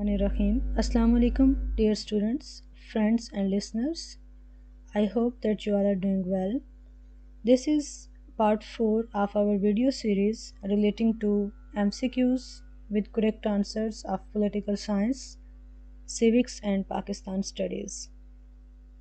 Rahim. Assalamu alaikum, dear students, friends, and listeners. I hope that you all are doing well. This is part 4 of our video series relating to MCQs with correct answers of political science, civics, and Pakistan studies.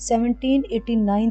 1789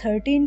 13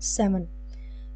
7।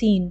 3।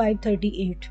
538।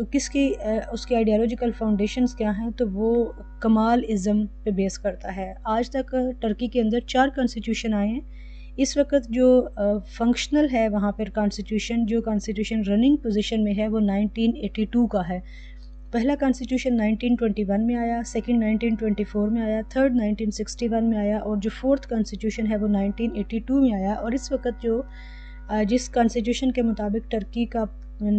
تو کس کی اس کی ideological foundations کیا ہیں؟ تو وہ کمال ازم پہ بیس کرتا ہے. آج تک ٹرکی کے اندر 4 کانسٹیٹیوشن آئے ہیں. اس وقت جو فنکشنل ہے وہاں پر کانسٹیٹیوشن، جو کانسٹیٹیوشن رننگ پوزیشن میں ہے وہ 1982 کا ہے. پہلا کانسٹیٹیوشن 1921 میں آیا، سیکنڈ 1924 میں آیا، تھرڈ 1961 میں آیا، اور جو فورتھ کانسٹیٹیوشن ہے وہ 1982 میں آیا. اور اس وقت جو جس کانسٹیٹیوشن کے مطابق ٹرکی کا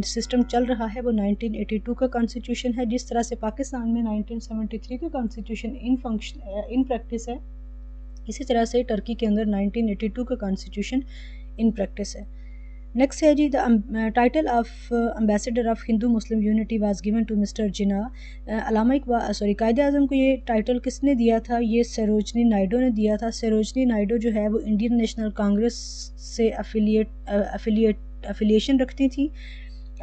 سسٹم چل رہا ہے وہ 1982 کا کانسٹیٹیوشن ہے. جس طرح سے پاکستان میں 1973 کا کانسٹیٹیوشن ان پریکٹس ہے، اسی طرح سے ٹرکی کے اندر 1982 کا کانسٹیٹیوشن ان پریکٹس ہے. نیکسٹ ہے جی، the title of ambassador of Hindu Muslim unity was given to mister Jinnah. Allama Iqbal قائد اعظم کو یہ ٹائٹل کس نے دیا تھا؟ یہ سروجنی نائیڈو نے دیا تھا. سروجنی نائیڈو جو ہے وہ انڈین نیشنل کانگریس سے افیلیشن رکھتی تھی.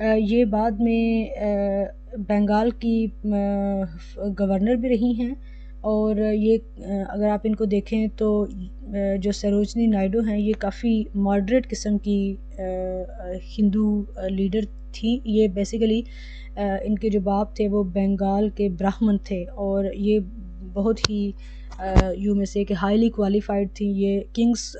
یہ بعد میں بنگال کی گورنر بھی رہی ہیں. اور یہ اگر آپ ان کو دیکھیں تو جو سروجنی نائیڈو ہیں یہ کافی ماڈریٹ قسم کی ہندو لیڈر تھی. یہ بیسیکلی ان کے جو باپ تھے وہ بنگال کے براہمن تھے، اور یہ بہت ہی یوں میں سے کہ ہائیلی کوالیفائڈ تھی. یہ کنگز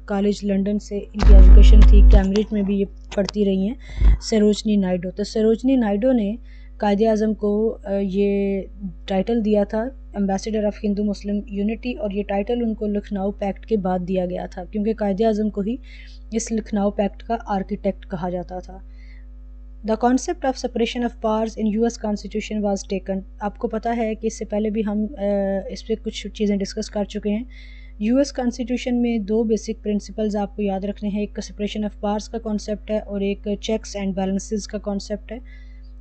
کالج لنڈن سے ان کی ایجوکیشن تھی. کیمبرج میں بھی یہ پڑھتی رہی ہیں سروجنی نائیڈو. تو سروجنی نائیڈو نے قائد اعظم کو یہ ٹائٹل دیا تھا ambassador of Hindu Muslim unity, اور یہ ٹائٹل ان کو لکھنؤ پیکٹ کے بعد دیا گیا تھا، کیونکہ قائد اعظم کو ہی اس لکھنؤ پیکٹ کا آرکیٹیکٹ کہا جاتا تھا. The concept of separation of powers in U S constitution was taken. آپ کو پتہ ہے کہ اس سے پہلے بھی ہم اس پہ کچھ چیزیں ڈسکس کر چکے ہیں. یو ایس کانسٹیٹیوشن میں 2 بیسک پرنسپلز آپ کو یاد رکھنے ہیں. ایک سپریشن آف پاورز کا کانسیپٹ ہے اور ایک چیکس اینڈ بیلنسز کا کانسیپٹ ہے.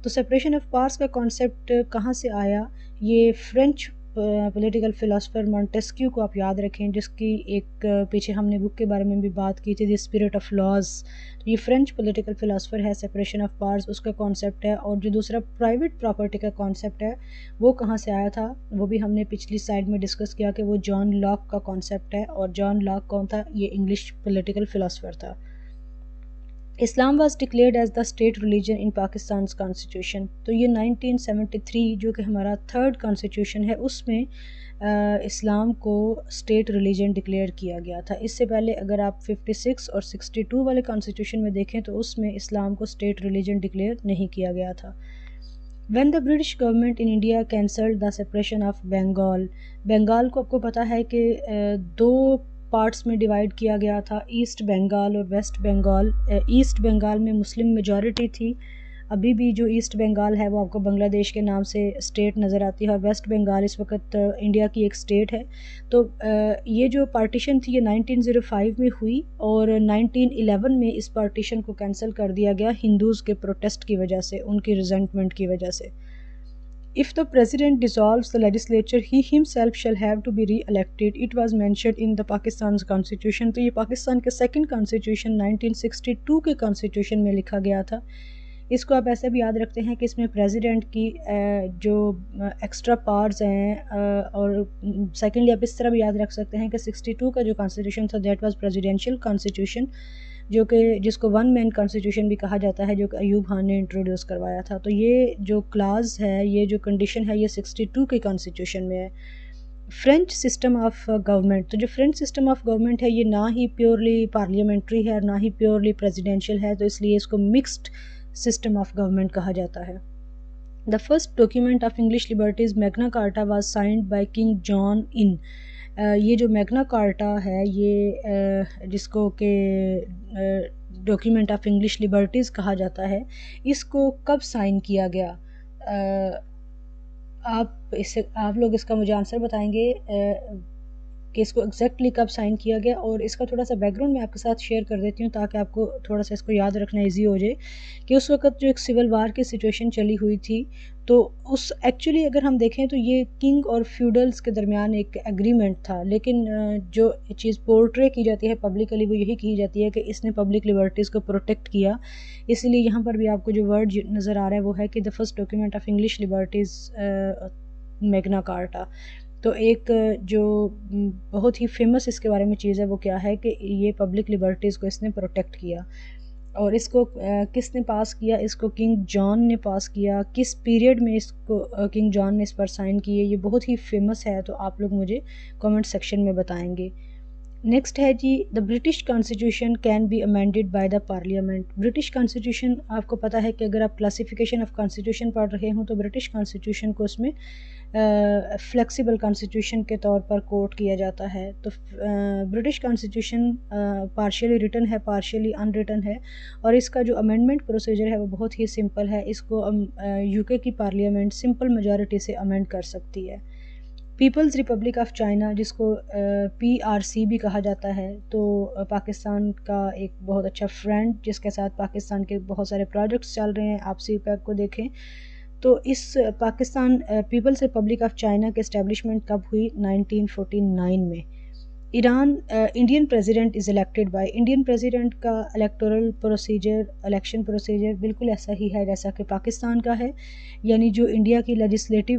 تو سپریشن آف پاورز کا کانسیپٹ کہاں سے آیا؟ یہ فرینچ پولیٹیکل فلاسفر مونٹیسکیو کو آپ یاد رکھیں، جس کی ایک پیچھے ہم نے بک کے بارے میں بھی بات کی تھی، دی اسپرٹ آف لاز. تو یہ فرینچ پولیٹیکل فلاسفر ہے. سپریشن آف پاورز اس کا کانسیپٹ ہے. اور جو دوسرا پرائیویٹ پراپرٹی کا کانسیپٹ ہے وہ کہاں سے آیا تھا؟ وہ بھی ہم نے پچھلی سلائیڈ میں ڈسکس کیا کہ وہ جان لاک کا کانسیپٹ ہے. اور جان لاک کون تھا؟ یہ انگلش پولیٹیکل فلاسفر تھا. Islam was declared as the state religion in Pakistan constitution. تو یہ 1973 جو کہ ہمارا 3rd کانسٹیٹیوشن ہے اس میں اسلام کو اسٹیٹ ریلیجن ڈکلیئر کیا گیا تھا. اس سے پہلے اگر آپ 56 اور 62 والے کانسٹیٹیوشن میں دیکھیں تو اس میں اسلام کو اسٹیٹ ریلیجن ڈکلیئر نہیں کیا گیا تھا. When the British government in India cancelled the suppression of Bengal. Bengal کو آپ کو پتہ ہے کہ 2 پارٹس میں ڈیوائیڈ کیا گیا تھا، ایسٹ بنگال اور ویسٹ بنگال. ایسٹ بنگال میں مسلم میجورٹی تھی. ابھی بھی جو ایسٹ بنگال ہے وہ آپ کو بنگلہ دیش کے نام سے اسٹیٹ نظر آتی ہے، اور ویسٹ بنگال اس وقت انڈیا کی ایک اسٹیٹ ہے. تو یہ جو پارٹیشن تھی یہ 1905 میں ہوئی، اور 1911 میں اس پارٹیشن کو کینسل کر دیا گیا ہندوز کے پروٹیسٹ کی وجہ سے، ان کی ریزنٹمنٹ کی وجہ سے. If the president dissolves the legislature, he himself shall have to be re-elected. It was mentioned in the Pakistan's constitution. تو یہ پاکستان کے 2nd constitution 1962 کے constitution میں لکھا گیا تھا. اس کو آپ ایسے بھی یاد رکھتے ہیں کہ اس میں پریزیڈنٹ کی جو ایکسٹرا پاورز ہیں، اور سیکنڈلی آپ اس طرح بھی یاد رکھ سکتے ہیں کہ 62 کا جو constitution تھا دیٹ واز presidential constitution، جو کہ جس کو 1 مین کانسٹیٹیوشن بھی کہا جاتا ہے، جو کہ ایوب خان نے انٹروڈیوس کروایا تھا. تو یہ جو کلاز ہے، یہ جو کنڈیشن ہے، یہ 62 کے کانسٹیٹیوشن میں ہے. French system of government. تو جو فرینچ سسٹم آف گورنمنٹ ہے یہ نہ ہی پیورلی پارلیمنٹری ہے اور نہ ہی پیورلی پریزیڈینشیل ہے، تو اس لیے اس کو مکسڈ سسٹم آف گورنمنٹ کہا جاتا ہے. The first document of English liberties Magna Carta was signed by king John in. یہ جو میگنا کارٹا ہے، یہ جس کو کہ ڈاکیومنٹ آف انگلش لبرٹیز کہا جاتا ہے، اس کو کب سائن کیا گیا؟ آپ لوگ اس کا مجھے آنسر بتائیں گے کہ اس کو ایگزیکٹلی کب سائن کیا گیا. اور اس کا تھوڑا سا بیک گراؤنڈ میں آپ کے ساتھ شیئر کر دیتی ہوں تاکہ آپ کو تھوڑا سا اس کو یاد رکھنا ایزی ہو جائے کہ اس وقت جو ایک سول وار کی سچویشن چلی ہوئی تھی، تو اس ایکچولی اگر ہم دیکھیں تو یہ کنگ اور فیوڈلز کے درمیان ایک ایگریمنٹ تھا، لیکن جو چیز پورٹرے کی جاتی ہے پبلکلی وہ یہی کی جاتی ہے کہ اس نے پبلک لیبرٹیز کو پروٹیکٹ کیا. اس لیے یہاں پر بھی آپ کو جو ورڈ نظر آ رہا ہے وہ ہے کہ the first document of English liberties Magna Carta. تو ایک جو بہت ہی فیمس اس کے بارے میں چیز ہے وہ کیا ہے کہ یہ پبلک لیبرٹیز کو اس نے پروٹیکٹ کیا. اور اس کو کس نے پاس کیا؟ اس کو کنگ جان نے پاس کیا. کس پیریڈ میں اس کو کنگ جان نے اس پر سائن کیے؟ یہ بہت ہی فیمس ہے، تو آپ لوگ مجھے کامنٹ سیکشن میں بتائیں گے. نیکسٹ ہے جی، the British constitution can be amended by the parliament. British constitution آپ کو پتہ ہے کہ اگر آپ کلاسیفیکیشن آف کانسٹیٹیوشن پڑھ رہے ہوں تو برٹش کانسٹیٹیوشن کو اس میں فلیکسیبل کانسٹیٹیوشن کے طور پر کوٹ کیا جاتا ہے. تو برٹش کانسٹیٹیوشن پارشلی ریٹن ہے، پارشلی ان ریٹن ہے، اور اس کا جو امینڈمنٹ پروسیجر ہے وہ بہت ہی سمپل ہے. اس کو یو کے کی پارلیمنٹ سمپل میجارٹی سے امینڈ کر سکتی ہے. پیپلز ریپبلک آف چائنا، جس کو PRC بھی کہا جاتا ہے، تو پاکستان کا ایک بہت اچھا فرینڈ جس کے ساتھ پاکستان کے بہت سارے پروجیکٹس چل رہے ہیں. آپ سی پیک کو دیکھیں تو اس Pakistan People's Republic of China کی اسٹیبلشمنٹ کب ہوئی؟ 1949 میں. Iran Indian president is elected by. Indian president کا الیکٹورل پروسیجر، الیکشن پروسیجر بالکل ایسا ہی ہے جیسا کہ پاکستان کا ہے، یعنی جو انڈیا کی لیجسلیٹو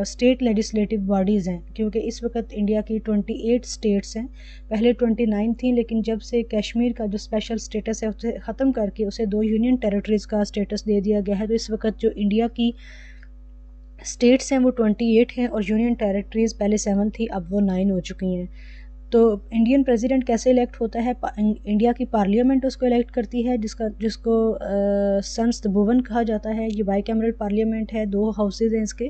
اسٹیٹ لیجسلیٹو باڈیز ہیں، کیونکہ اس وقت انڈیا کی 28 اسٹیٹس ہیں. پہلے 29 تھیں، لیکن جب سے کشمیر کا جو اسپیشل اسٹیٹس ہے اسے ختم کر کے اسے 2 یونین ٹیریٹریز کا اسٹیٹس دے دیا گیا ہے. تو اس وقت جو انڈیا کی اسٹیٹس ہیں وہ 28 ہیں، اور یونین ٹیریٹریز پہلے 7 تھی، اب وہ 9 ہو چکی ہیں. تو انڈین پریزیڈنٹ کیسے الیکٹ ہوتا ہے؟ انڈیا کی پارلیمنٹ اس کو الیکٹ کرتی ہے، جس کو سنستبھون کہا جاتا ہے. یہ بائی کیمرل پارلیمنٹ ہے، 2 ہاؤسز ہیں اس کے.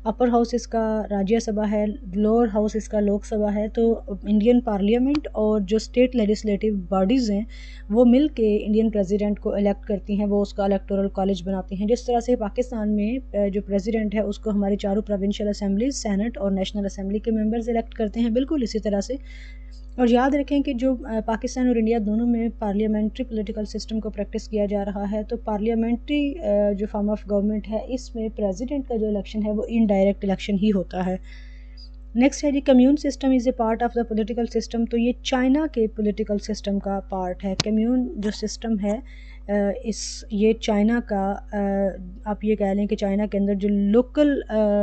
اپر ہاؤس اس کا راجیہ سبھا ہے، لوور ہاؤس اس کا لوک سبھا ہے. تو انڈین پارلیمنٹ اور جو اسٹیٹ لیجسلیٹو باڈیز ہیں وہ مل کے انڈین پریزیڈنٹ کو الیکٹ کرتی ہیں، وہ اس کا الیکٹورل کالج بناتی ہیں. جس طرح سے پاکستان میں جو پریزیڈنٹ ہے اس کو ہماری 4 پروونشل اسمبلیز، سینٹ اور نیشنل اسمبلی کے ممبرز الیکٹ کرتے ہیں، بالکل اسی طرح سے. اور یاد رکھیں کہ جو پاکستان اور انڈیا دونوں میں پارلیمنٹری پولیٹیکل سسٹم کو پریکٹس کیا جا رہا ہے، تو پارلیمنٹری جو فارم آف گورنمنٹ ہے اس میں پریزیڈنٹ کا جو الیکشن ہے وہ انڈائریکٹ الیکشن ہی ہوتا ہے. نیکسٹ ہے جی، commune system is a part of the political system. تو یہ چائنا کے پولیٹیکل سسٹم کا پارٹ ہے. کمیون جو سسٹم ہے یہ چائنا کا، آپ یہ کہہ لیں کہ چائنا کے اندر جو لوکل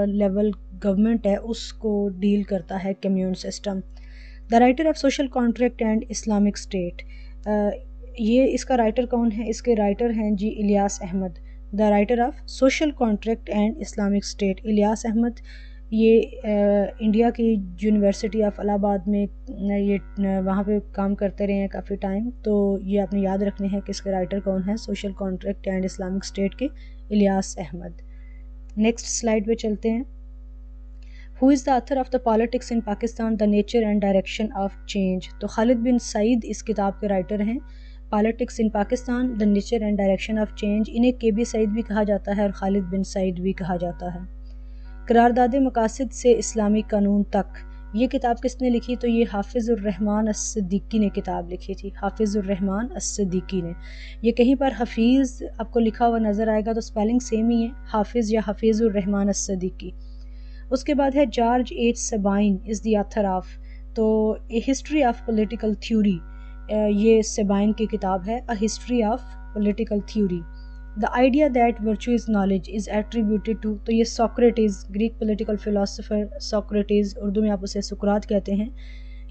لیول گورنمنٹ ہے اس کو ڈیل کرتا ہے commune system. The writer of social contract and Islamic state. یہ اس کا رائٹر کون ہے؟ اس کے رائٹر ہیں جی Ilyas Ahmad. The writer of social contract and Islamic state, Ilyas Ahmad. یہ انڈیا کی یونیورسٹی آف الہ آباد میں یہ وہاں پہ کام کرتے رہے ہیں کافی ٹائم. تو یہ آپ نے یاد رکھنے ہیں کہ اس کے رائٹر کون ہیں social contract and Islamic state کے، الیاس احمد. نیکسٹ سلائڈ پہ چلتے ہیں. Who is the author of the politics in Pakistan, the nature and direction of change؟ تو خالد بن سعید اس کتاب کے رائٹر ہیں. Politics in Pakistan, the nature and direction of change. انہیں KB سعید بھی کہا جاتا ہے اور خالد بن سعید بھی کہا جاتا ہے. قرارداد مقاصد سے اسلامی قانون تک، یہ کتاب کس نے لکھی؟ تو یہ حافظ الرحمن الصدیقی نے کتاب لکھی تھی. حافظ الرحمن الصدیقی نے. یہ کہیں پر حفیظ آپ کو لکھا ہوا نظر آئے گا تو اسپیلنگ سیم ہی ہے، حافظ یا حفیظ الرحمن الصدیقی. اس کے بعد ہے George H Sabine is the author of. تو a history of political theory, یہ سبائن کی کتاب ہے، a history of political theory. The idea that virtue is knowledge is attributed to, تو یہ Socrates, Greek political philosopher Socrates, Urdu میں آپ اسے سقراط کہتے ہیں.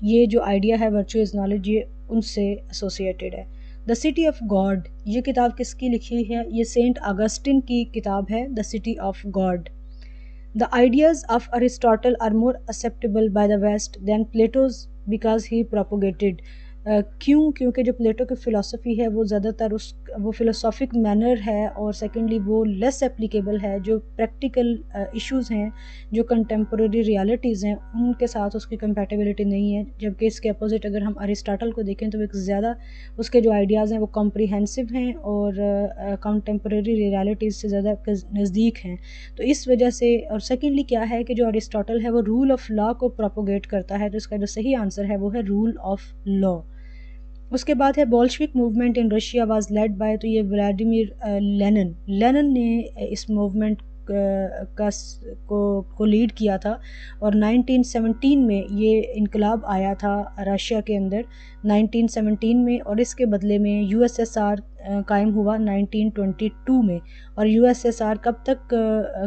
یہ جو آئیڈیا ہے ورچو از نالج، یہ ان سے ایسوسیٹیڈ ہے. دا سٹی آف گاڈ، یہ کتاب کس کی لکھی ہے؟ یہ سینٹ آگسٹن کی کتاب ہے، the city of God. The ideas of Aristotle are more acceptable by the West than Plato's because he propagated. کیونکہ جو پلیٹو کی فلسفی ہے وہ زیادہ تر وہ فلسافک مینر ہے، اور سیکنڈلی وہ لیس اپلیکیبل ہے. جو پریکٹیکل ایشوز ہیں، جو کنٹمپریری ریالٹیز ہیں، ان کے ساتھ اس کی کمپیٹیبلٹی نہیں ہے. جبکہ اس کے اپوزٹ اگر ہم ارسطاٹل کو دیکھیں تو ایک زیادہ اس کے جو آئیڈیاز ہیں وہ کمپریہنسو ہیں اور کنٹمپریری ریالٹیز سے زیادہ نزدیک ہیں. تو اس وجہ سے، اور سیکنڈلی کیا ہے کہ جو ارسطاٹل ہے وہ رول آف لا کو پروپوگیٹ کرتا ہے، تو اس کا جو صحیح آنسر ہے وہ ہے رول آف لا. اس کے بعد ہے Bolshevik movement in Russia was led by, تو یہ ولادیمیر لینن نے اس موومنٹ کو لیڈ کیا تھا، اور 1917 میں یہ انقلاب آیا تھا رشیا کے اندر 1917 میں، اور اس کے بدلے میں USSR قائم ہوا 1922 میں. اور USSR کب تک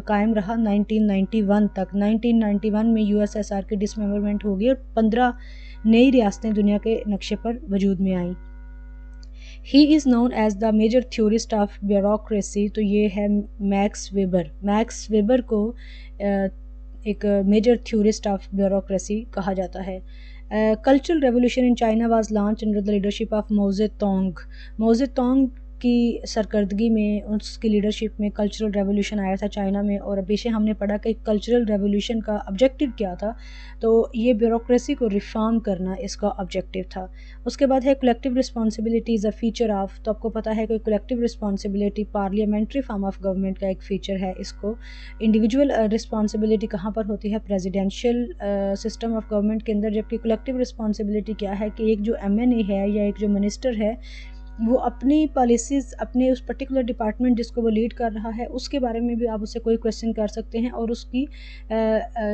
قائم رہا؟ 1991 تک. 1991 میں USSR کی ڈسممبرمنٹ ہوگی اور 15 نئی ریاستیں دنیا کے نقشے پر وجود میں آئیں. He is known as the major theorist of bureaucracy. تو یہ ہے میکس ویبر. میکس ویبر کو ایک میجر تھیورسٹ آف بیوروکریسی کہا جاتا ہے. Cultural revolution in China was launch under the leadership of Mao Zedong. Mao Zedong کی سرکردگی میں، اس کی لیڈرشپ میں کلچرل ریولیوشن آیا تھا چائنا میں. اور پیچھے ہم نے پڑھا کہ کلچرل ریولیوشن کا آبجیکٹو کیا تھا، تو یہ بیوروکریسی کو ریفارم کرنا اس کا آبجیکٹو تھا. اس کے بعد ہے collective responsibility is a feature of. تو آپ کو پتہ ہے کہ collective responsibility parliamentary form of government کا ایک فیچر ہے. اس کو انڈیویجول رسپانسبلٹی کہاں پر ہوتی ہے؟ پریزیڈینشیل سسٹم آف گورنمنٹ کے اندر. جبکہ کلیکٹیو رسپانسبلٹی کیا ہے کہ ایک جو ایم این اے ہے یا ایک جو منسٹر ہے وہ اپنی پالیسیز اپنے اس پرٹیکولر ڈپارٹمنٹ جس کو وہ لیڈ کر رہا ہے اس کے بارے میں بھی آپ اس سے کوئی کویسچن کر سکتے ہیں، اور اس کی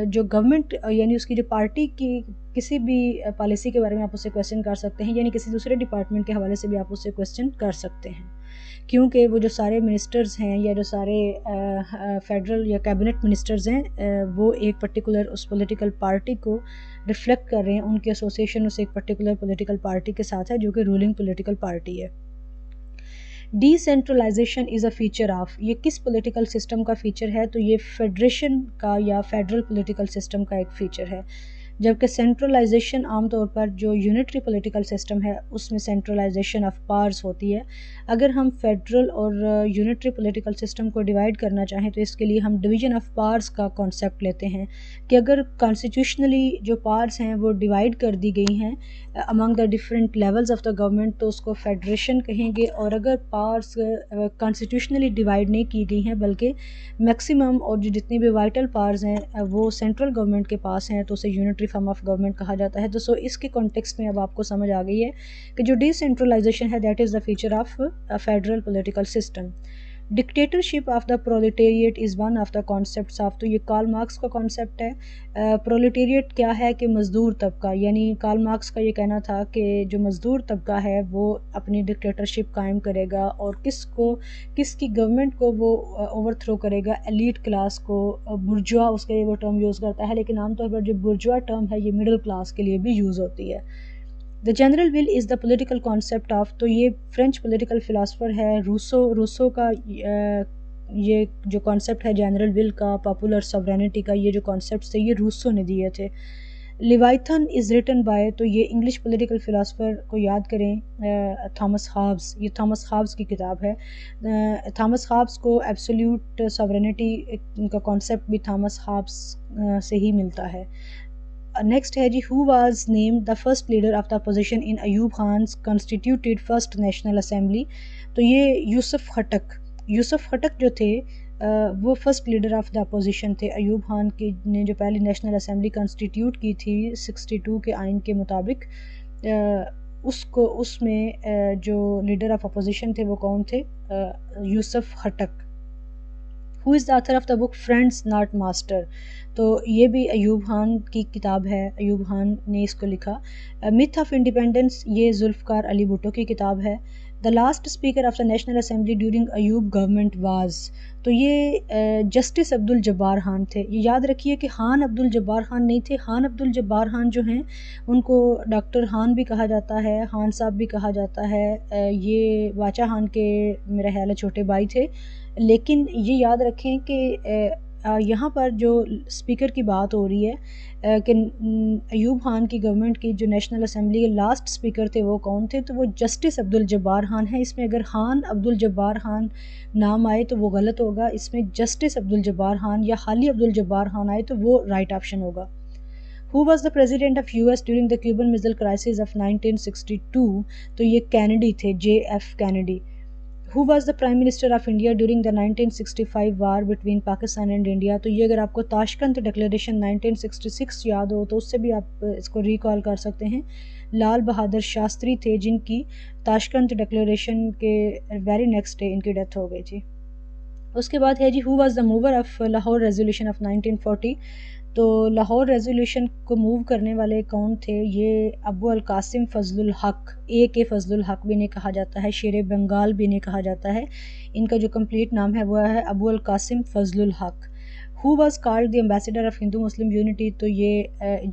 جو گورنمنٹ یعنی اس کی جو پارٹی کی کسی بھی پالیسی کے بارے میں آپ اس سے کویسچن کر سکتے ہیں، یعنی کسی دوسرے ڈپارٹمنٹ کے حوالے سے بھی آپ اس سے کویسچن کر سکتے ہیں. کیونکہ وہ جو سارے منسٹرز ہیں یا جو سارے فیڈرل یا کیبنٹ منسٹرز ہیں وہ ایک پرٹیکولر اس پولیٹیکل پارٹی کو ریفلیکٹ کر رہے ہیں. ان کی ایسوسیشن اس ایک پرٹیکولر پولیٹیکل پارٹی کے ساتھ ہے جو کہ رولنگ پولیٹیکل پارٹی ہے. Decentralisation is a feature of. یہ کس پولیٹیکل سسٹم کا فیچر ہے؟ تو یہ فیڈریشن کا یا فیڈرل پولیٹیکل سسٹم کا ایک فیچر ہے. جبکہ سینٹرلائزیشن عام طور پر جو یونٹری پولیٹیکل سسٹم ہے اس میں سینٹرلائزیشن آف پاورز ہوتی ہے. اگر ہم فیڈرل اور یونٹری پولیٹیکل سسٹم کو ڈیوائڈ کرنا چاہیں تو اس کے لیے ہم ڈویژن آف پاورز کا کانسیپٹ لیتے ہیں کہ اگر کانسٹیٹیوشنلی جو پاورز ہیں وہ ڈیوائڈ کر دی گئی ہیں among the different levels of the government تو اس کو فیڈریشن کہیں گے. اور اگر پاورز کانسٹیٹیوشنلی ڈیوائڈ نہیں کی گئی ہیں بلکہ میکسیمم اور جو جتنی بھی وائٹل پاورز ہیں وہ سینٹرل گورنمنٹ کے پاس ہیں تو اسے یونٹری فارم آف گورنمنٹ کہا جاتا ہے. تو اس کے کانٹیکسٹ میں اب آپ کو سمجھ آ گئی ہے کہ جو ڈی سینٹرلائزیشن ہے that is the feature of federal political system. Dictatorship of the proletariat is one of the concepts of. تو یہ کارل مارکس کا کانسیپٹ ہے. پرولیٹیریٹ کیا ہے کہ مزدور طبقہ، یعنی کارل مارکس کا یہ کہنا تھا کہ جو مزدور طبقہ ہے وہ اپنی ڈکٹیٹرشپ قائم کرے گا اور کس کی گورنمنٹ کو وہ اوور تھرو کرے گا؟ ایلیٹ کلاس کو. برجوا اس کے لیے وہ ٹرم یوز کرتا ہے، لیکن عام طور پر جو برجوا ٹرم ہے یہ مڈل کلاس کے لیے بھی یوز ہوتی ہے. The general will is the political concept of. تو یہ فرینچ پولیٹیکل فلاسفر ہے روسو کا یہ جو کانسیپٹ ہے جنرل ول کا، پاپولر سوورینٹی کا، یہ جو کانسیپٹس تھے یہ روسو نے دیے تھے. Leviathan is written by. تو یہ انگلش پولیٹیکل فلاسفر کو یاد کریں تھامس ہابس. یہ تھامس ہابس کی کتاب ہے. تھامس ہابس کو ایبسولیوٹ سوورینٹی کا کانسیپٹ بھی تھامس ہابس سے ہی ملتا ہے. نیکسٹ ہے جی who was named the first leader of the opposition in Ayub خان's کنسٹیٹیوٹیڈ فرسٹ نیشنل اسمبلی. تو یہ یوسف خٹک جو تھے وہ first leader of the opposition تھے. ایوب خان کی نے جو پہلی نیشنل اسمبلی کنسٹیٹیوٹ کی تھی 62 کے آئین کے مطابق، اس میں جو لیڈر آف اپوزیشن تھے وہ کون تھے؟ Yusuf Khattak. Who is the author of the book friends not master. تو یہ بھی ایوب خان کی کتاب ہے، ایوب خان نے اس کو لکھا. میتھ آف انڈیپینڈنس یہ ذوالفقار علی بھٹو کی کتاب ہے. The last speaker of the national assembly during Ayub government was. تو یہ جسٹس عبد الجبار خان تھے. یہ یاد رکھیے کہ خان عبد الجبار خان نہیں تھے. خان عبد الجبار خان جو ہیں ان کو ڈاکٹر خان بھی کہا جاتا ہے، خان صاحب بھی کہا جاتا ہے. یہ باچا خان کے میرا خیال ہے چھوٹے بھائی تھے. لیکن یہ یاد رکھیں کہ یہاں پر جو اسپیکر کی بات ہو رہی ہے کہ ایوب خان کی گورنمنٹ کی جو نیشنل اسمبلی کے لاسٹ اسپیکر تھے وہ کون تھے؟ تو وہ جسٹس عبد الجبار خان ہیں. اس میں اگر خان عبد الجبار خان نام آئے تو وہ غلط ہوگا. اس میں جسٹس عبد الجبار خان یا خالی عبد الجبار خان آئے تو وہ رائٹ آپشن ہوگا. Who was the president of US during the Cuban missile crisis of 1962. تو یہ کینیڈی تھے، JF Kennedy. Who was the Prime Minister of India during the 1965 war between Pakistan and India. تو یہ اگر آپ کو تاشکنت declaration 1966 یاد ہو تو اس سے بھی آپ اس کو ریکال کر سکتے ہیں. لال بہادر شاستری تھے جن کی تاشکنت ڈکلیریشن کے ویری نیکسٹ ڈے ان کی ڈیتھ ہو گئی تھی. اس کے بعد ہے جی who was the mover of Lahore resolution of 1940. تو لاہور ریزولوشن کو موو کرنے والے کون تھے؟ یہ ابو القاسم فضل الحق، کے فضل الحق بھی انہیں کہا جاتا ہے، شیر بنگال بھی انہیں کہا جاتا ہے. ان کا جو کمپلیٹ نام ہے وہ ہے ابو القاسم فضل الحق. Who was called the ambassador of Hindu Muslim unity. تو یہ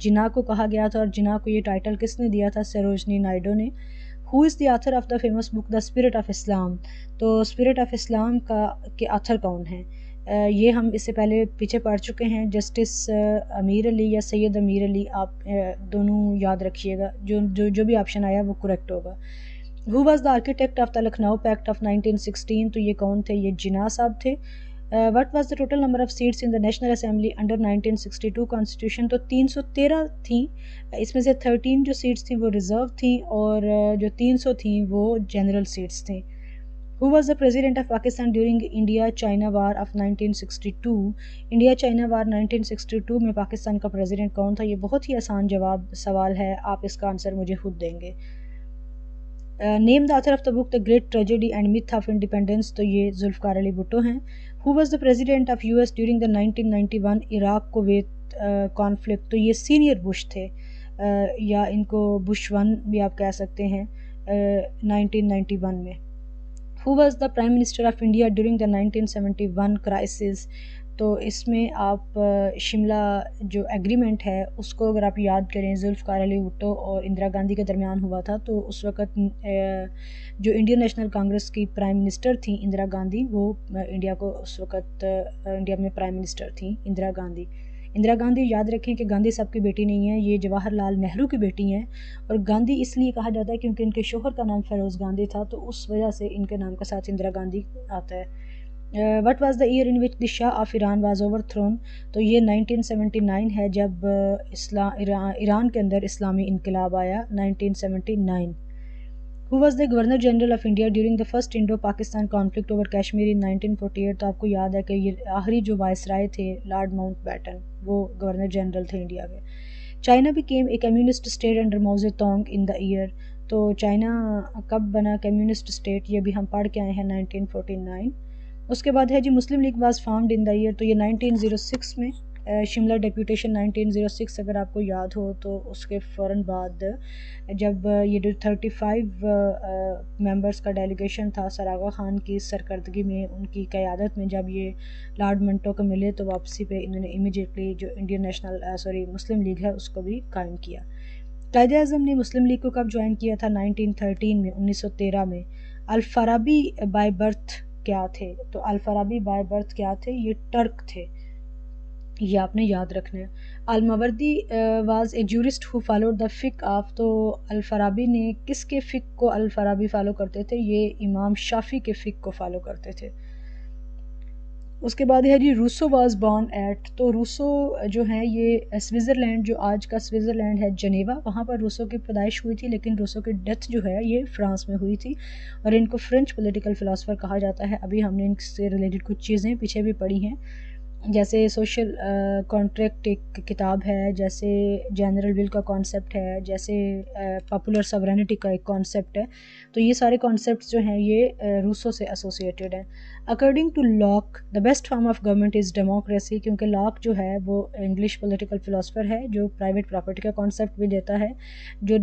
جناح کو کہا گیا تھا، اور جناح کو یہ ٹائٹل کس نے دیا تھا؟ سروجنی نائیڈو نے. Who is the author of the famous book the spirit of Islam. تو اسپرٹ آف اسلام کے آتھر کون ہیں؟ یہ ہم اس سے پہلے پیچھے پڑھ چکے ہیں. جسٹس امیر علی یا سید امیر علی، آپ دونوں یاد رکھیے گا، جو بھی آپشن آیا وہ کریکٹ ہوگا. Who was the architect of the Lucknow pact of 1916؟ تو یہ کون تھے؟ یہ جناح صاحب تھے. What was the total number of seats in the national assembly under 1962 constitution? تو 313 تھیں. اس میں سے 13 جو سیٹس تھیں وہ ریزرو تھیں، اور جو 300 تھیں وہ جنرل سیٹس تھیں. Who was the president of Pakistan during India-China War of 1962؟ India China war 1962 میں پاکستان کا پریزیڈنٹ کون تھا؟ یہ بہت ہی آسان سوال ہے، آپ اس کا آنسر مجھے خود دیں گے. Name the author of the book the great tragedy and myth of independence? تو یہ ذوالفقار علی بھٹو ہیں. Who was the president of US during the 1991 Iraq Kuwait conflict? تو یہ سینئر بش تھے، یا ان کو بش 1 بھی آپ کہہ سکتے ہیں، 1991 میں. Who was the Prime Minister of India during the 1971 crisis؟ تو اس میں آپ شملہ جو ایگریمنٹ ہے اس کو اگر آپ یاد کریں، ذوالفقار علی بھٹو اور اندرا گاندھی کے درمیان ہوا تھا. تو اس وقت جو انڈین نیشنل کانگریس کی پرائم منسٹر تھیں اندرا گاندھی، وہ انڈیا کو اس وقت انڈیا میں پرائم منسٹر تھیں اندرا گاندھی. اندرا گاندھی یاد رکھیں کہ گاندھی صاحب کی بیٹی نہیں ہیں، یہ جواہر لال نہرو کی بیٹی ہیں. اور گاندھی اس لیے کہا جاتا ہے کیونکہ ان کے شوہر کا نام فیروز گاندھی تھا، تو اس وجہ سے ان کے نام کے ساتھ اندرا گاندھی آتا ہے. What was the year in which the Shah of Iran was overthrown? تو یہ 1979 ہے، جب ایران کے اندر اسلامی انقلاب آیا 1979. Who was the Governor General of India during the first Indo-Pakistan conflict over Kashmir in 1948؟ تو آپ کو یاد ہے کہ یہ آخری جو وائسرائے تھے لارڈ ماؤنٹ بیٹن، وہ گورنر جنرل تھے انڈیا کے. China became a communist state under Mao Zedong in the year؟ تو چائنا کب بنا کمیونسٹ اسٹیٹ؟ یہ بھی ہم پڑھ کے آئے ہیں 1949. اس کے بعد ہے جی Muslim League was formed in the year? تو یہ 1906 میں، شملہ ڈیپوٹیشن 1906 اگر آپ کو یاد ہو. تو اس کے فوراً بعد جب یہ جو 35 ممبرس کا ڈیلیگیشن تھا سر آغا خان کی سرکردگی میں، ان کی قیادت میں، جب یہ لارڈ منٹو کو ملے تو واپسی پہ انہوں نے امیجیٹلی جو انڈین مسلم لیگ ہے اس کو بھی قائم کیا. قائد اعظم نے مسلم لیگ کو کب جوائن کیا تھا؟ 1913 میں، 1913 میں. الفارابی بائی برتھ کیا تھے؟ تو الفارابی بائی برتھ کیا تھے؟ یہ ٹرک تھے، یہ آپ نے یاد رکھنا ہے. Al-Mawardi was a jurist who followed the fiqh of? تو الفارابی نے کس کے فک کو الفارابی فالو کرتے تھے؟ یہ امام شافعی کے فک کو فالو کرتے تھے. اس کے بعد ہے جی روسو واز بورن ایٹ؟ تو روسو جو ہیں یہ سوئٹزرلینڈ، جو آج کا سوئٹزرلینڈ ہے جنیوا، وہاں پر روسو کی پیدائش ہوئی تھی، لیکن روسو کی ڈیتھ جو ہے یہ فرانس میں ہوئی تھی. اور ان کو فرینچ پولیٹیکل فلاسفر کہا جاتا ہے. ابھی ہم نے ان سے ریلیٹڈ کچھ چیزیں پیچھے بھی پڑھی ہیں، جیسے سوشل کانٹریکٹ ایک کتاب ہے، جیسے جنرل ول کا کانسیپٹ ہے، جیسے پاپولر سورینٹی کا ایک کانسیپٹ ہے. تو یہ سارے کانسیپٹس جو ہیں یہ روسو سے ایسوسیٹیڈ ہیں. According to Locke the best form of government is democracy? کیونکہ لاک جو ہے وہ انگلش پولیٹیکل فلاسفر ہے جو پرائیویٹ پراپرٹی کا کانسیپٹ بھی دیتا ہے، جو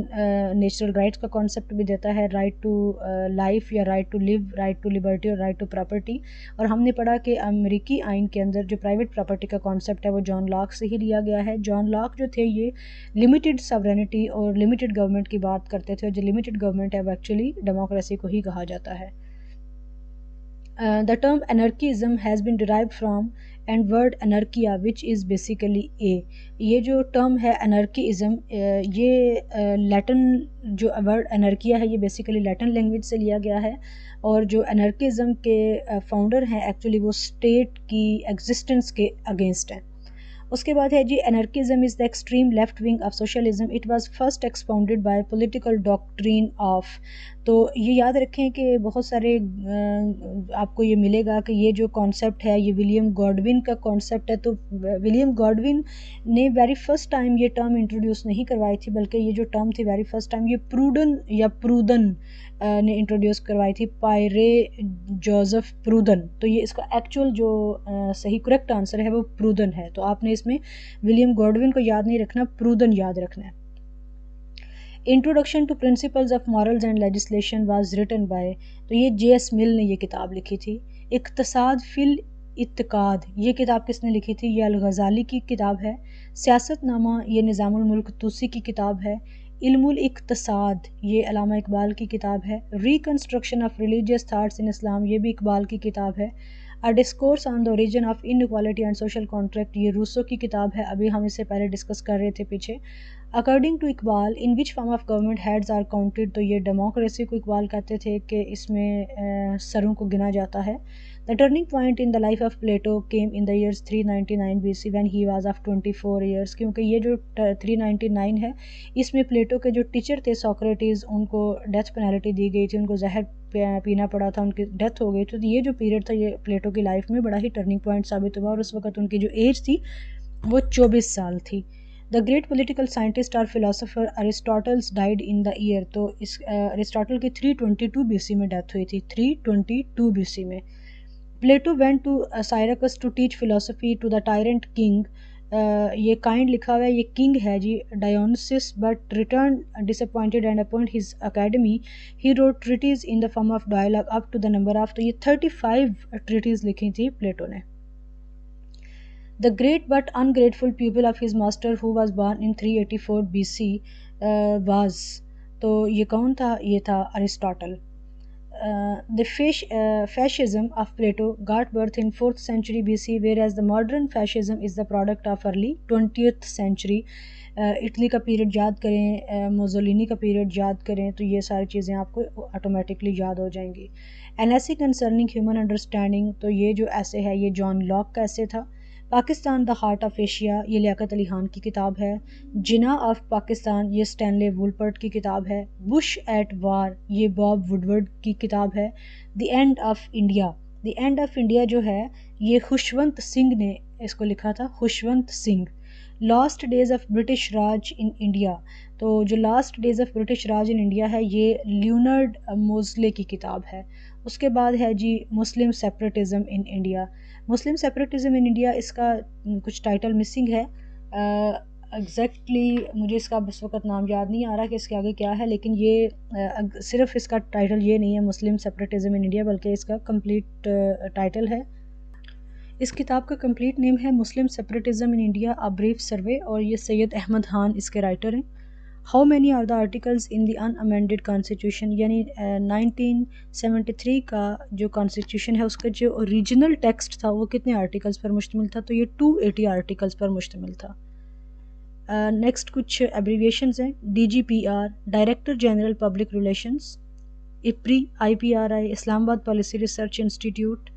نیچرل رائٹس کا کانسیپٹ بھی دیتا ہے، رائٹ ٹو لائف یا right to live, right to liberty اور رائٹ ٹو پراپرٹی. اور ہم نے پڑھا کہ امریکی آئین کے اندر جو پرائیویٹ پراپرٹی کا کانسیپٹ ہے وہ جان لاک سے ہی لیا گیا ہے. جان لاک جو تھے یہ لمیٹڈ ساورینٹی اور لمیٹڈ گورنمنٹ کی بات کرتے تھے، اور جو لمیٹڈ گورنمنٹ ہے وہ ایکچولی ڈیموکریسی کو ہی کہا جاتا ہے. The term anarchism has been derived from and word anarchia which is basically a. یہ جو ٹرم ہے anarchism، یہ لیٹن جو ورڈ anarchia ہے یہ بیسیکلی لیٹن لینگویج سے لیا گیا ہے. اور جو anarchism کے فاؤنڈر ہیں ایکچولی وہ اسٹیٹ کی ایگزسٹنس کے اگینسٹ ہیں. اس کے بعد ہے جی anarchism is the extreme left wing of socialism. It was first expounded by political doctrine of. تو یہ یاد رکھیں کہ بہت سارے آپ کو یہ ملے گا کہ یہ جو کانسیپٹ ہے یہ ولیم گاڈون کا کانسیپٹ ہے. تو ولیم گاڈون نے ویری فرسٹ ٹائم یہ ٹرم انٹروڈیوس نہیں کروائی تھی، بلکہ یہ جو ٹرم تھی ویری فرسٹ ٹائم یہ پروڈن یا پرودن نے انٹروڈیوس کروائی تھی، پائرے جوزف پرودن. تو یہ اس کا ایکچوئل جو صحیح کریکٹ آنسر ہے وہ پرودن ہے. تو آپ نے اس میں ولیم گاڈون کو یاد نہیں رکھنا، پرودن یاد رکھنا ہے. Introduction to principles of morals and legislation was written by? تو یہ جے ایس مل نے یہ کتاب لکھی تھی. اقتصاد فی الاعتقاد، یہ کتاب کس نے لکھی تھی؟ یہ الغزالی کی کتاب ہے. سیاست نامہ، یہ نظام الملک توسی کی کتاب ہے. علم الاقتصاد یہ علامہ اقبال کی کتاب ہے. Reconstruction of religious thoughts in Islam یہ بھی اقبال کی کتاب ہے. A discourse on the origin of inequality and social contract یہ روسو کی کتاب ہے, ابھی ہم اس سے پہلے ڈسکس کر رہے تھے پیچھے. According to Iqbal in which form of government heads are counted, تو یہ ڈیموکریسی کو اقبال کہتے تھے کہ اس میں سروں کو گنا جاتا ہے. The turning point in the life of Plato came in the years 399 BC when he was of 24 years, کیونکہ یہ جو 399 ہے اس میں پلیٹو کے جو ٹیچر تھے سوکریٹیز ان کو ڈیتھ پینالٹی دی گئی تھی, ان کو زہر پینا پڑا تھا, ان کی ڈیتھ ہو گئی. تو یہ جو پیریڈ تھا یہ پلیٹو کی لائف میں بڑا ہی ٹرننگ پوائنٹ ثابت ہوا, اور اس وقت ان کی جو ایج تھی وہ 24 سال تھی. دا گریٹ پولیٹیکل سائنٹسٹ اور philosopher Aristotle died in the year, تو اس ارسٹاٹل کی 322 BC میں ڈیتھ ہوئی تھی, 322 BC میں. Plato went to Syracuse to teach philosophy to the tyrant king, یہ کائنڈ لکھا ہوا ہے, یہ کنگ ہے جی Dionysius, but return disappointed and opened his academy. He wrote treatise in the form of dialogue up to the number of, تو یہ 35 treaties لکھی تھی پلیٹو نے. The great but ungrateful pupil of his master who was born in 384 BC was, تو یہ کون تھا, یہ تھا Aristotle. The fascism of Plato got birth in 4th century BC, whereas the modern fascism is the product of early 20th century. Italy کا period یاد کریں, موزولینی کا پیریڈ یاد کریں, تو یہ ساری چیزیں آپ کو آٹومیٹکلی یاد ہو جائیں گی. An essay concerning human understanding, تو یہ جو ایسے ہے یہ جان لاک کا ایسے تھا. Pakistan the heart of Asia یہ لیاقت علی خان کی کتاب ہے. جنا آف پاکستان یہ اسٹینلے وولپرٹ کی کتاب ہے. بش ایٹ وار یہ باب وڈورڈ کی کتاب ہے. The end of India, the end of India جو ہے یہ خوشونت سنگھ نے اس کو لکھا تھا, Khushwant Singh. Last days of British Raj in India, تو جو last days of British Raj in India ہے یہ لیونرڈ موزلے کی کتاب ہے. اس کے بعد ہے جی مسلم separatism in India. Muslim separatism in India اس کا کچھ ٹائٹل مسنگ ہے, ایگزیکٹلی مجھے اس کا اس وقت نام یاد نہیں آ رہا کہ اس کے آگے کیا ہے, لیکن یہ صرف اس کا ٹائٹل یہ نہیں ہے مسلم سیپریٹزم ان انڈیا, بلکہ اس کا کمپلیٹ ٹائٹل ہے. اس کتاب کا کمپلیٹ نیم ہے Muslim separatism in India a brief survey, اور یہ سید احمد خان اس کے رائٹر ہیں. How many are the articles in the in amended constitution, یعنی 1973 کا جو کانسٹیٹیوشن ہے اس کا جو اوریجنل ٹیکسٹ تھا وہ کتنے آرٹیکلز پر مشتمل تھا, تو یہ 280 آرٹیکلز پر مشتمل تھا. نیکسٹ کچھ ایبریویشنز ہیں. DGPR director general public relations. IPRI IPRI اسلام آباد policy research institute.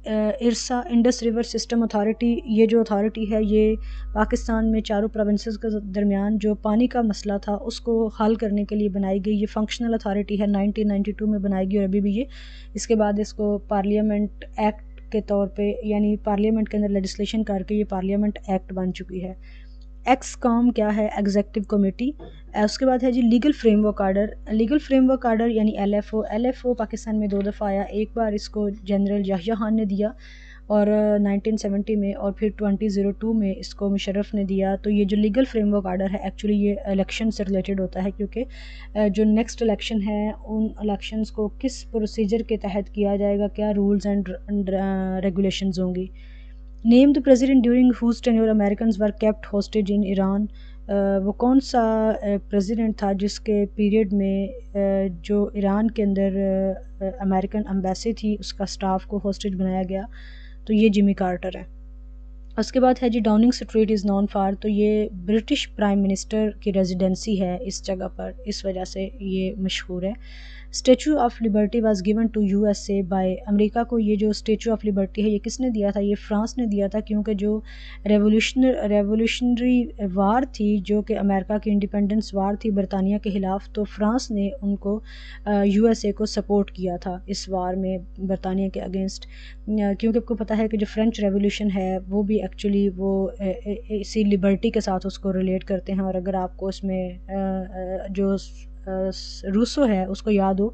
IRSA Indus river system authority, یہ جو اتھارٹی ہے یہ پاکستان میں چاروں پروونسز کے درمیان جو پانی کا مسئلہ تھا اس کو حل کرنے کے لیے بنائی گئی. یہ فنکشنل اتھارٹی ہے, 1992 میں بنائی گئی, اور ابھی بھی یہ اس کے بعد اس کو پارلیمنٹ ایکٹ کے طور پہ, یعنی پارلیمنٹ کے اندر لیجسلیشن کر کے یہ پارلیمنٹ ایکٹ بن چکی ہے. ایکس کام کیا ہے, ایگزیکٹو کمیٹی. اس کے بعد ہے جی legal framework order. Legal framework order یعنی LFO پاکستان میں 2 دفعہ آیا, ایک بار اس کو جنرل یحییٰ خان نے دیا اور 1970 میں, اور پھر 2002 میں اس کو مشرف نے دیا. تو یہ جو لیگل فریم ورک آرڈر ہے ایکچولی یہ الیکشن سے ریلیٹڈ ہوتا ہے, کیونکہ جو نیکسٹ الیکشن ہے ان الیکشنز کو کس پروسیجر کے تحت کیا جائے گا, کیا رولز اینڈ ریگولیشنز ہوں گی. Name the president during whose tenure Americans were kept hostage in Iran, وہ کون سا پریزیڈنٹ تھا جس کے پیریڈ میں جو ایران کے اندر امریکن امبیسی تھی اس کا سٹاف کو ہوسٹیج بنایا گیا, تو یہ جمی کارٹر ہے. اس کے بعد ہے جی Downing Street is known for, تو یہ برٹش پرائم منسٹر کی ریزیڈنسی ہے اس جگہ پر, اس وجہ سے یہ مشہور ہے. Statue of Liberty was given to USA by, امریکہ کو یہ جو اسٹیچو آف لبرٹی ہے یہ کس نے دیا تھا, یہ فرانس نے دیا تھا, کیونکہ جو ریولیوشنری وار تھی جو کہ امریکہ کی انڈیپینڈنس وار تھی برطانیہ کے خلاف, تو فرانس نے ان کو USA کو سپورٹ کیا تھا اس وار میں برطانیہ کے اگینسٹ, کیونکہ آپ کو پتہ ہے کہ جو فرینچ ریولیوشن ہے وہ بھی ایکچولی وہ اسی لبرٹی کے ساتھ اس کو ریلیٹ کرتے ہیں. اور اگر آپ کو اس میں جو روسو ہے اس کو یاد ہو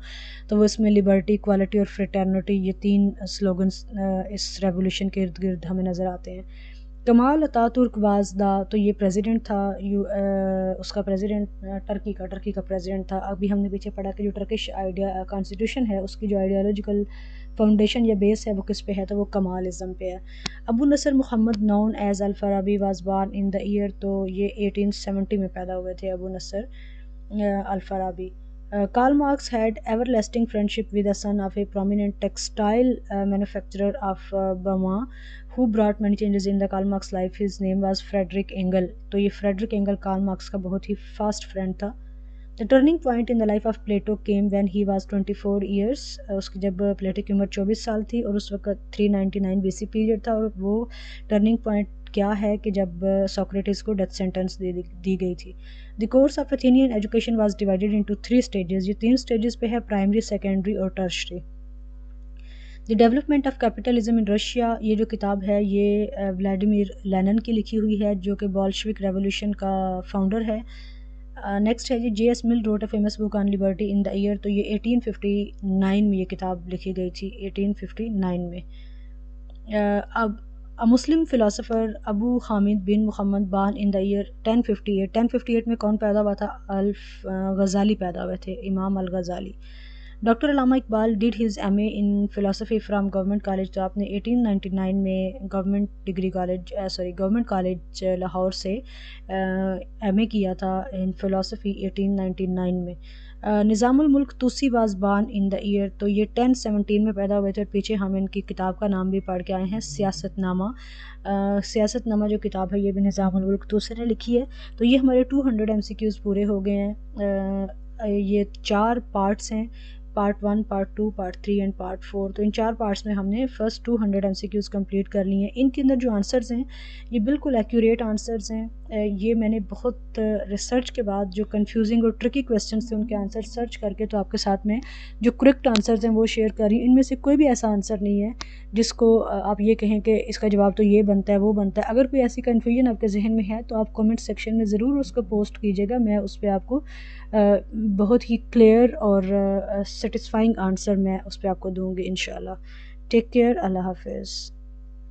تو وہ اس میں لبرٹی, ایکوالٹی اور فریٹرنٹی یہ 3 سلوگنز اس ریولیوشن کے ارد گرد ہمیں نظر آتے ہیں. کمال اتا ترک واز دا, تو یہ پریزیڈنٹ تھا اس کا ٹرکی کا پریزیڈنٹ تھا. ابھی ہم نے پیچھے پڑھا کہ جو ٹرکش کانسٹیٹیوشن ہے اس کی جو آئیڈیالوجیکل فاؤنڈیشن یا بیس ہے وہ کس پہ ہے، تو وہ کمالزم پہ ہے۔ Abu Nasr Muhammad known as Al-Farabi was born in the year, تو یہ 1870 میں پیدا ہوئے تھے ابو نصر الفارابی۔ Karl Marx had everlasting friendship with the son of a prominent textile manufacturer of Burma, who brought many changes in the Karl Marx life. His name was Frederick Engel. تو یہ Frederick انگل Karl Marx کا بہت ہی fast friend تھا۔ The turning point in the life of Plato came when he was 24 years. اس کی جب Plato کی عمر 24 سال تھی اور اس وقت 399 BC پیریڈ تھا، اور وہ ٹرننگ پوائنٹ کیا ہے کہ جب سوکریٹس کو ڈیتھ سینٹنس دی گئی تھی۔ The course of Athenian education was divided into 3 stages. یہ 3 stages پہ ہے، پرائمری، سیکنڈری اور tertiary. The development of capitalism in Russia, یہ جو کتاب ہے یہ ولاڈیمیر لینن کی لکھی ہوئی ہے جو کہ بولشوک ریولیوشن کا فاؤنڈر ہے۔ نیکسٹ ہے J S Mill wrote a famous book on liberty in the year, تو یہ 1859 میں یہ کتاب لکھی گئی تھی، 1859 میں۔ اب مسلم فلاسفر ابو حامد بن محمد بان ان دا ایئر 1058 میں کون پیدا ہوا تھا؟ غزالی پیدا ہوئے تھے، امام al Ghazali. Doctor Allama Iqbal did his M A in philosophy from government college, تو آپ نے 1899 میں گورنمنٹ کالج لاہور سے ایم اے کیا تھا ان فلاسفی 1899 میں۔ نظام الملک طوسی واز بان ان دا ایئر، تو یہ 1017 میں پیدا ہوئے تھے، اور پیچھے ہم ان کی کتاب کا نام بھی پڑھ کے آئے ہیں، سیاست نامہ۔ سیاست نامہ جو کتاب ہے یہ بھی نظام الملک طوسی نے لکھی ہے۔ تو یہ ہمارے 200 MCQs پورے ہو گئے ہیں۔ یہ 4 پارٹس ہیں، part 1، part 2، part 3 and part 4۔ تو ان 4 پارٹس میں ہم نے فرسٹ 200 MCQs کمپلیٹ کر لی ہیں۔ ان کے اندر جو آنسرز ہیں یہ بالکل ایکوریٹ آنسرز ہیں۔ یہ میں نے بہت ریسرچ کے بعد جو کنفیوزنگ اور ٹرکی کویسچنس تھے ان کے آنسر سرچ کر کے تو آپ کے ساتھ میں جو کریکٹ آنسرز ہیں وہ شیئر کر رہی ہوں۔ ان میں سے کوئی بھی ایسا آنسر نہیں ہے جس کو آپ یہ کہیں کہ اس کا جواب تو یہ بنتا ہے وہ بنتا ہے۔ اگر کوئی ایسی کنفیوژن آپ کے ذہن میں ہے تو آپ کومنٹ سیکشن میں ضرور اس کو پوسٹ کیجیے گا، میں اس پہ آپ کو بہت ہی کلیئر اور سیٹسفائنگ آنسر میں اس پہ آپ کو دوں گی انشاءاللہ۔ ٹیک کیئر، اللہ حافظ۔